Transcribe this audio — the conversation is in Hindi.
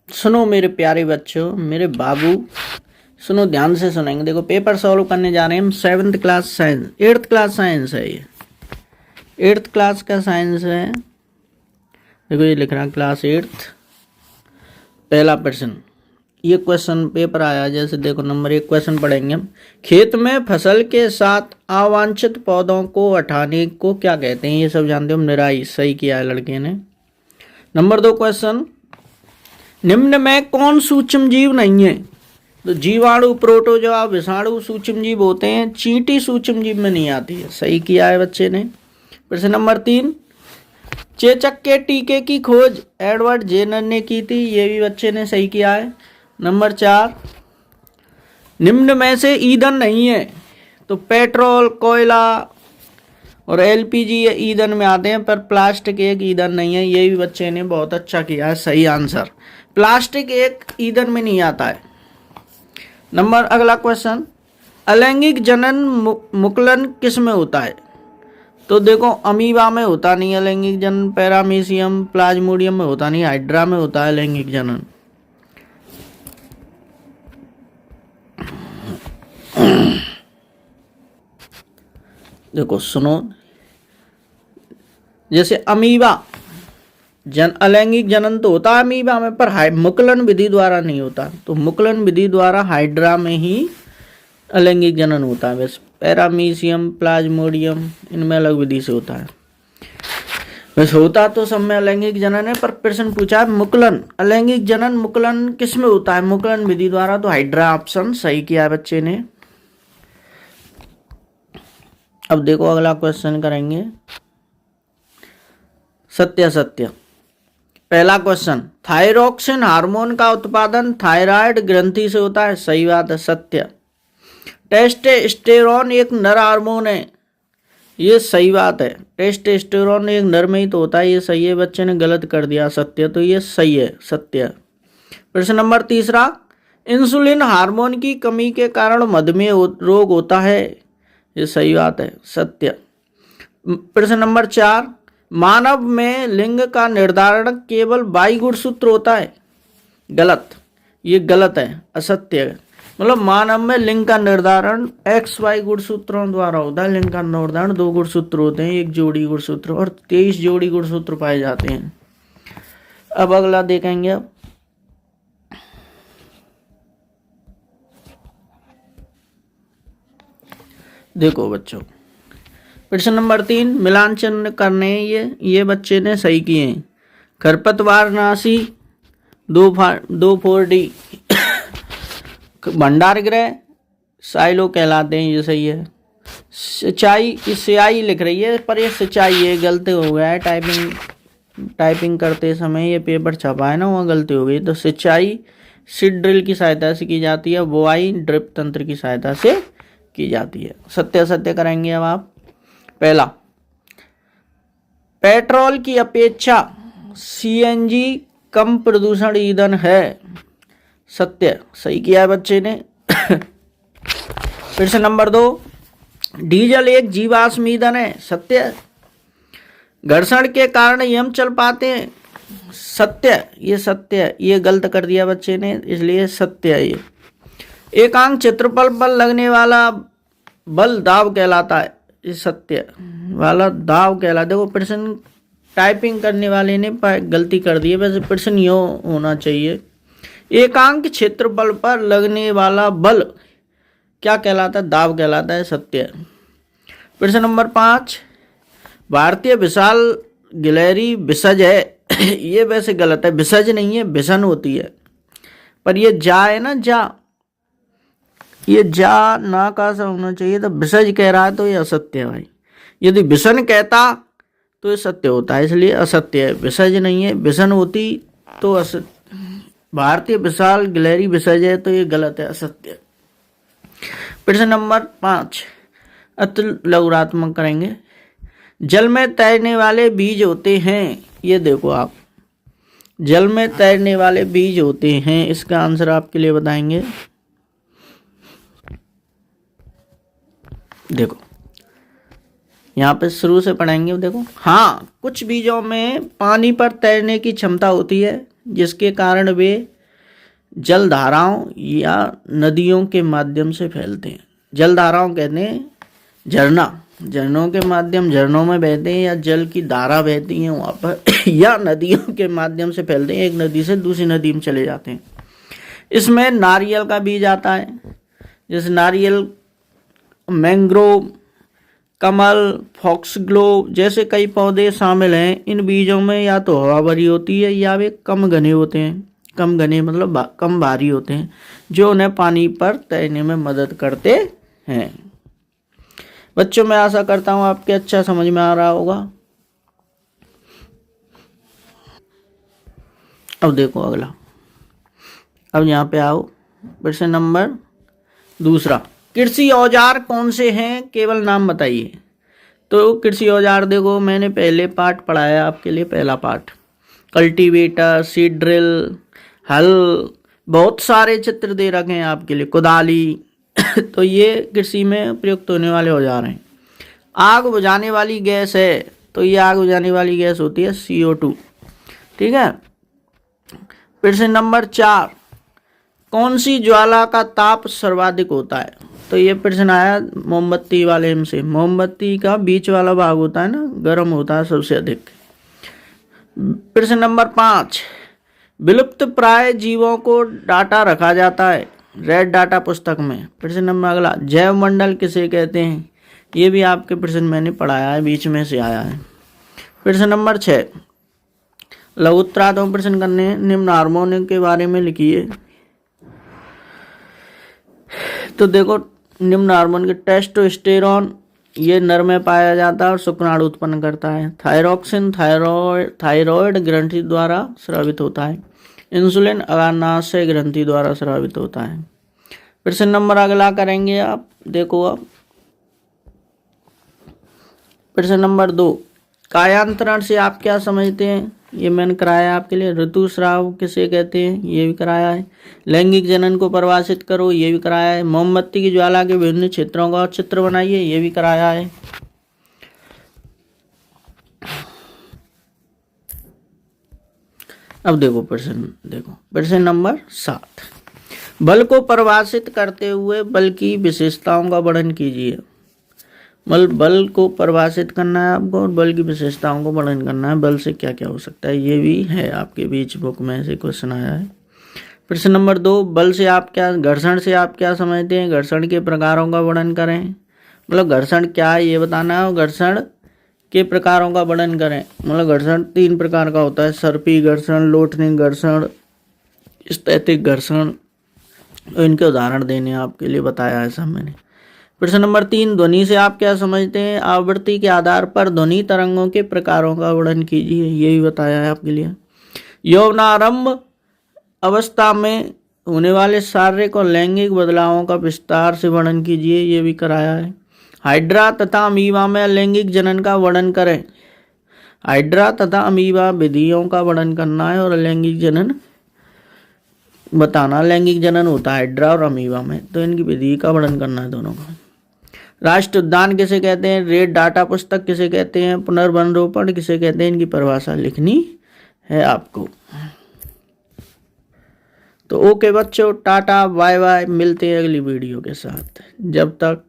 सुनो मेरे प्यारे बच्चों, मेरे बाबू, सुनो ध्यान से सुनेंगे। देखो पेपर सॉल्व करने जा रहे हैं हम। 7th class science, 8th class science है ये, 8th क्लास का साइंस है। देखो ये लिख रहा है क्लास 8th। पहला प्रश्न, ये क्वेश्चन पेपर आया जैसे। देखो नंबर 1 क्वेश्चन पढ़ेंगे हम। खेत में फसल के साथ अवांछित पौधों को हटाने को क्या कहते हैं? ये सब जानते हो। निराई सही किया है लड़के ने। नंबर 2 क्वेश्चन, निम्न में कौन सूक्ष्म जीव नहीं है? तो जीवाणु, प्रोटोजोआ, विषाणु सूक्ष्म जीव होते हैं। चींटी सूक्ष्म जीव में नहीं आती है। सही किया है बच्चे ने। प्रश्न नंबर 3, चेचक के टीके की खोज एडवर्ड जेनर ने की थी। ये भी बच्चे ने सही किया है। नंबर 4, निम्न में से ईंधन नहीं है। तो पेट्रोल, कोयला और एलपीजी ये ईंधन में आते हैं, पर प्लास्टिक एक ईंधन नहीं है। ये भी बच्चे ने बहुत अच्छा किया है। सही आंसर, प्लास्टिक एक ईंधन में नहीं आता है। नंबर अगला क्वेश्चन, अलैंगिक जनन मुकुलन किस में होता है? तो देखो अमीबा में होता नहीं है लैंगिक जनन, पैरामीशियम, प्लाज्मोडियम में होता नहीं, हाइड्रा में होता है लैंगिक जनन। देखो सुनो, जैसे अमीबा अलैंगिक जनन तो होता है अमीबा में, पर मुकुलन विधि द्वारा नहीं होता। तो मुकुलन विधि द्वारा हाइड्रा में ही अलैंगिक जनन होता है। वैसे पैरामीशियम, प्लाज्मोडियम इनमें अलग विधि से होता है। वैसे होता तो सब में अलैंगिक जनन है, पर प्रश्न पूछा है मुकुलन, अलैंगिक जनन मुकुलन किस में होता है? मुकुलन विधि द्वारा। तो हाइड्रा ऑप्शन सही किया है बच्चे ने। अब देखो अगला क्वेश्चन करेंगे, सत्य सत्य। पहला क्वेश्चन, थायरोक्सिन हार्मोन का उत्पादन थायराइड ग्रंथि से होता है। सही बात है, सत्य। टेस्टोस्टेरोन एक नर हार्मोन है। ये सही बात है, टेस्टोस्टेरोन एक नर में ही तो होता है। ये सही है, बच्चे ने गलत कर दिया सत्य, तो ये सही है, सत्य। प्रश्न नंबर 3, इंसुलिन हार्मोन की कमी के कारण मधुमेह रोग होता है। ये सही बात है, सत्य। प्रश्न नंबर 4, मानव में लिंग का निर्धारण केवल वाई गुणसूत्र होता है। गलत, ये गलत है, असत्य है। मतलब मानव में लिंग का निर्धारण XY गुणसूत्रों द्वारा होता है। लिंग का निर्धारण 2 गुणसूत्र होते हैं, एक जोड़ी गुणसूत्र, और 23 जोड़ी गुणसूत्र पाए जाते हैं। अब अगला देखेंगे। अब देखो बच्चों, प्रश्न नंबर 3, मिलान चिन्ह करने ये बच्चे ने सही किए हैं। खरपतवार नाशी, 2,4-D भंडार गृह साइलो कहलाते हैं। ये सही है। सिंचाई, स्याही लिख रही है पर ये सिंचाई है, गलती हो गया है। टाइपिंग करते समय ये पेपर छपा है ना, वहाँ गलती हो गई। तो सिंचाई सीड ड्रिल की सहायता से की जाती है, बुआई ड्रिप तंत्र की सहायता से की जाती है। सत्य सत्य करेंगे अब आप। पहला, पेट्रोल की अपेक्षा CNG कम प्रदूषण ईंधन है। सत्य, सही किया है बच्चे ने। प्रश्न नंबर 2, डीजल एक जीवाश्म ईंधन है। सत्य। घर्षण के कारण ही हम चल पाते हैं। सत्य, ये सत्य है। ये गलत कर दिया बच्चे ने, इसलिए सत्य है ये। एकांक क्षेत्रफल पर लगने वाला बल दाब कहलाता है। ये सत्य वाला दाब कहलाता है। देखो प्रश्न टाइपिंग करने वाले ने गलती कर दी है, वैसे प्रश्न यूँ होना चाहिए, एकांक क्षेत्रफल पर लगने वाला बल क्या कहलाता है? दाब कहलाता है। सत्य। प्रश्न नंबर 5, भारतीय विशाल गिलहरी विसर्ज है। ये वैसे गलत है, विसर्ज नहीं है, विसन होती है। पर ये जा है ना, जा, ये जा ना का सा होना चाहिए, तो विसर्ज कह रहा है तो ये असत्य है भाई। यदि विसन कहता तो ये सत्य होता है, इसलिए असत्य है। विसर्ज नहीं है, विसन होती तो असत्य। भारतीय विशाल गिलहरी विसर्ज है, तो ये गलत है, असत्य। प्रश्न नंबर 5, अति लघुरात्मक करेंगे। जल में तैरने वाले बीज होते हैं। ये देखो आप, जल में तैरने वाले बीज होते हैं। इसका आंसर आपके लिए बताएंगे। देखो यहाँ पे शुरू से पढ़ेंगे। देखो, हाँ, कुछ बीजों में पानी पर तैरने की क्षमता होती है, जिसके कारण वे जलधाराओं या नदियों के माध्यम से फैलते हैं। जलधाराओं कहते हैं झरना, झरनों के माध्यम, झरनों में बहते हैं या जल की धारा बहती है वहाँ पर या नदियों के माध्यम से फैलते हैं, एक नदी से दूसरी नदी में चले जाते हैं। इसमें नारियल का बीज आता है, जैसे नारियल, मैंग्रोव, कमल, फॉक्सग्लोव जैसे कई पौधे शामिल हैं। इन बीजों में या तो हवा भरी होती है या वे कम घने होते हैं। कम घने मतलब कम भारी होते हैं, जो उन्हें पानी पर तैरने में मदद करते हैं। बच्चों, मैं आशा करता हूँ आपके अच्छा समझ में आ रहा होगा। अब देखो अगला, अब यहाँ पे आओ, प्रश्न नंबर दूसरा, कृषि औजार कौन से हैं, केवल नाम बताइए। तो कृषि औजार देखो, मैंने पहले पार्ट पढ़ाया आपके लिए, पहला पार्ट, कल्टीवेटर, सीड ड्रिल, हल, बहुत सारे चित्र दे रखे हैं आपके लिए, कुदाली तो ये कृषि में प्रयुक्त होने वाले औजार हैं। आग बुझाने वाली गैस है, तो ये आग बुझाने वाली गैस होती है CO2, ठीक है। प्रश्न नंबर 4, कौन सी ज्वाला का ताप सर्वाधिक होता है। तो ये प्रश्न आया मोमबत्ती वाले में से, मोमबत्ती का बीच वाला भाग होता है ना, गर्म होता है सबसे अधिक। प्रश्न नंबर 5, विलुप्त प्राय जीवों को डाटा रखा जाता है रेड डाटा पुस्तक में। प्रश्न नंबर अगला, जैव मंडल किसे कहते हैं। ये भी आपके प्रश्न मैंने पढ़ाया है, बीच में से आया है। प्रश्न नंबर 6, लघुत्तरात्मक प्रश्न करने, निम्न हार्मोन के बारे में लिखिए। तो देखो, निम्न हार्मोन के टेस्टोस्टेरोन ये नर में पाया जाता है और शुक्राणु उत्पन्न करता है। थायरॉक्सिन थायराइड ग्रंथि द्वारा स्रावित होता है। इंसुलिन अग्नाशय ग्रंथि द्वारा स्रावित होता है। प्रश्न नंबर अगला करेंगे आप, देखो अब प्रश्न नंबर 2, कायांतरण से आप क्या समझते हैं। ये मैंने कराया आपके लिए। ऋतुस्राव किसे कहते हैं, ये भी कराया है। लैंगिक जनन को परिभाषित करो, ये भी कराया है। मोमबत्ती की ज्वाला के विभिन्न क्षेत्रों का चित्र बनाइए, ये भी कराया है। अब देखो प्रश्न नंबर 7, बल को परिभाषित करते हुए बल की विशेषताओं का वर्णन कीजिए। बल को परिभाषित करना है आपको और बल की विशेषताओं को वर्णन करना है। बल से क्या क्या हो सकता है, ये भी है आपके बीच बुक में से क्वेश्चन आया है। प्रश्न नंबर 2, बल से आप क्या, घर्षण से आप क्या समझते हैं। घर्षण के प्रकारों का वर्णन करें, मतलब घर्षण क्या है ये बताना है और घर्षण के प्रकारों का वर्णन करें। मतलब घर्षण 3 प्रकार का होता है, सर्पी घर्षण, लोटनिक घर्षण, स्थैतिक घर्षण। तो इनके उदाहरण देने आपके लिए बताया है सब मैंने। प्रश्न नंबर 3, ध्वनि से आप क्या समझते हैं। आवृत्ति के आधार पर ध्वनि तरंगों के प्रकारों का वर्णन कीजिए, ये भी बताया है आपके लिए। यौवनारंभ अवस्था में होने वाले शारीरिक और लैंगिक बदलावों का विस्तार से वर्णन कीजिए, ये भी कराया है। हाइड्रा तथा अमीबा में लैंगिक जनन का वर्णन करें। हाइड्रा तथा अमीबा विधियों का वर्णन करना है और लैंगिक जनन बताना। लैंगिक जनन होता है हाइड्रा और अमीबा में, तो इनकी विधि का वर्णन करना है दोनों का। राष्ट्र उद्यान किसे कहते हैं। रेड डाटा पुस्तक किसे कहते हैं। पुनर्वनरोपण किसे कहते हैं, इनकी परिभाषा लिखनी है आपको। तो ओके बच्चों, टाटा बाय बाय, मिलते हैं अगली वीडियो के साथ। जब तक